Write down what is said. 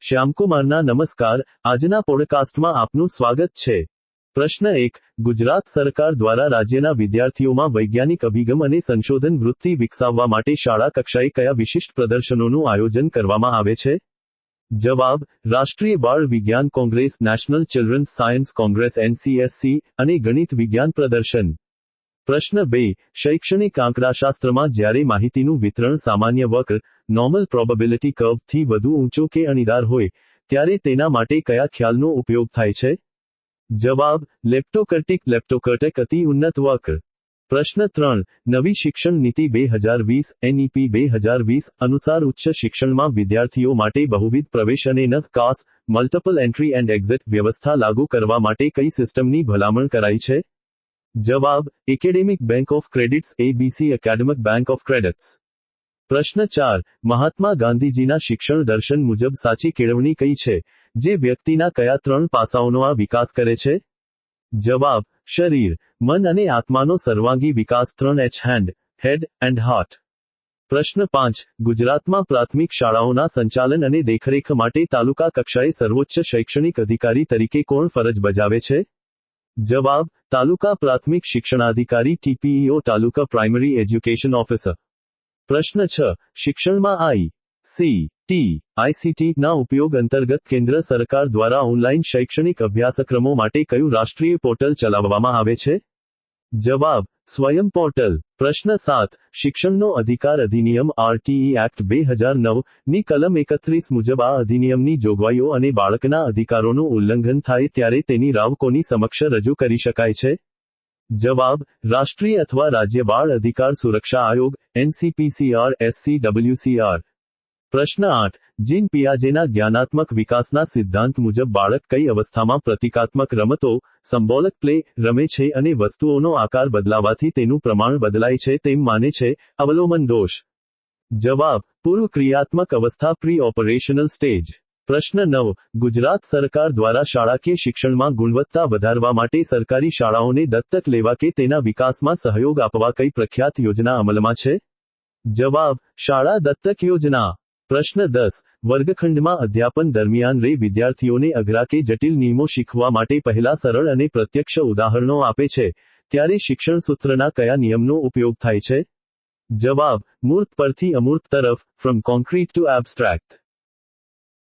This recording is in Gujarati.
શ્યામકુમારના નમસ્કાર. આજના પોડકાસ્ટમાં આપનું સ્વાગત છે. પ્રશ્ન 1. ગુજરાત સરકાર દ્વારા રાજ્યના વિદ્યાર્થીઓમાં વૈજ્ઞાનિક અભિગમ અને સંશોધન વૃત્તિ વિકસાવવા માટે શાળા કક્ષાએ કયા વિશિષ્ટ પ્રદર્શનોનું આયોજન કરવામાં આવે છે? જવાબ: રાષ્ટ્રીય બાળ વિજ્ઞાન congress, national children's science congress NCSC, અને ગણિત વિજ્ઞાન પ્રદર્શન. પ્રશ્ન 2. શૈક્ષણિક આંકડાશાસ્ત્રમાં જ્યારે માહિતીનું વિતરણ સામાન્ય વક્ર નોર્મલ પ્રોબેબિલિટી કર્વ થી વધુ ઊંચો કે અણીદાર હોય, ત્યારે તેના માટે કયા ખ્યાલનો ઉપયોગ થાય છે? જવાબ: લેપ્ટોકર્ટિક અતિ ઉન્નત વક્ર. પ્રશ્ન 3. નવી શિક્ષણ નીતિ 2020 NEP 2020 અનુસાર ઉચ્ચ શિક્ષણમાં વિદ્યાર્થીઓ માટે બહુવિધ પ્રવેશ અને NCAS multiple entry and exit વ્યવસ્થા લાગુ કરવા માટે કઈ સિસ્ટમની ભલામણ કરાઈ છે? જવાબ: academic bank of credits ABC academic bank of credits. પ્રશ્ન 4. મહાત્મા ગાંધીજીના શિક્ષણ દર્શન મુજબ સાચી કેળવણી કઈ છે, જે વ્યક્તિના કયા 3 પાસાઓનો આ વિકાસ કરે છે? જવાબ: શરીર, મન અને આત્માનો સર્વાંગી વિકાસ 3H હેડ એન્ડ હાર્ટ. પ્રશ્ન 5. ગુજરાતમાં પ્રાથમિક શાળાઓના સંચાલન અને દેખરેખ માટે તાલુકા કક્ષાએ સર્વોચ્ચ શૈક્ષણિક અધિકારી તરીકે કોણ ફરજ બજાવે છે? જવાબ: તાલુકા પ્રાથમિક શિક્ષણાધિકારી TPEO તાલુકા પ્રાઇમરી એજ્યુકેશન ઓફિસર. પ્રશ્ન 6. શિક્ષણમાં ICT ના ઉપયોગ અંતર્ગત કેન્દ્ર સરકાર દ્વારા ઓનલાઈન શૈક્ષણિક અભ્યાસક્રમો માટે કયું રાષ્ટ્રીય પોર્ટલ ચલાવવામાં આવે છે? જવાબ: સ્વયં પોર્ટલ. પ્રશ્ન 7. શિક્ષણનો અધિકાર અધિનિયમ RTE એક્ટ 2009 ની કલમ 31 મુજબ આ અધિનિયમની જોગવાઈઓ અને બાળકના અધિકારોનું ઉલ્લંઘન થાય ત્યારે તેની રાવ કોની સમક્ષ રજૂ કરી શકાય છે? જવાબ: રાષ્ટ્રીય અથવા રાજ્ય બાળ અધિકાર સુરક્ષા આયોગ NCPCR SCWCR. પ્રશ્ન 8. જીન પિયાજેના જ્ઞાનાત્મક વિકાસના સિદ્ધાંત મુજબ બાળક કઈ અવસ્થામાં પ્રતીકાત્મક રમતો સિમ્બોલિક પ્લે રમે છે અને વસ્તુઓનો આકાર બદલાવાથી તેનું પ્રમાણ બદલાય છે તેમ માને છે? અવલોકન દોષ. જવાબ: પૂર્વ ક્રિયાત્મક અવસ્થા પ્રી ઓપરેશનલ સ્ટેજ. પ્રશ્ન 9. ગુજરાત સરકાર દ્વારા શાળાકીય શિક્ષણમાં ગુણવત્તા વધારવા માટે સરકારી શાળાઓને દત્તક લેવા કે તેના વિકાસમાં સહયોગ આપવા કઈ પ્રખ્યાત યોજના અમલમાં છે? જવાબ: શાળા દત્તક યોજના. પ્રશ્ન 10. વર્ગખંડમાં અધ્યાપન દરમિયાન વિદ્યાર્થીઓને અઘરા કે જટિલ નિયમો શીખવા માટે પહેલા સરળ અને પ્રત્યક્ષ ઉદાહરણો આપે છે, ત્યારે શિક્ષણ સૂત્રના કયા નિયમનો ઉપયોગ થાય છે? જવાબ: મૂર્ત પરથી અમૂર્ત તરફ, ફ્રોમ કોન્ક્રીટ ટુ એબ્સ્ટ્રેક્ટ.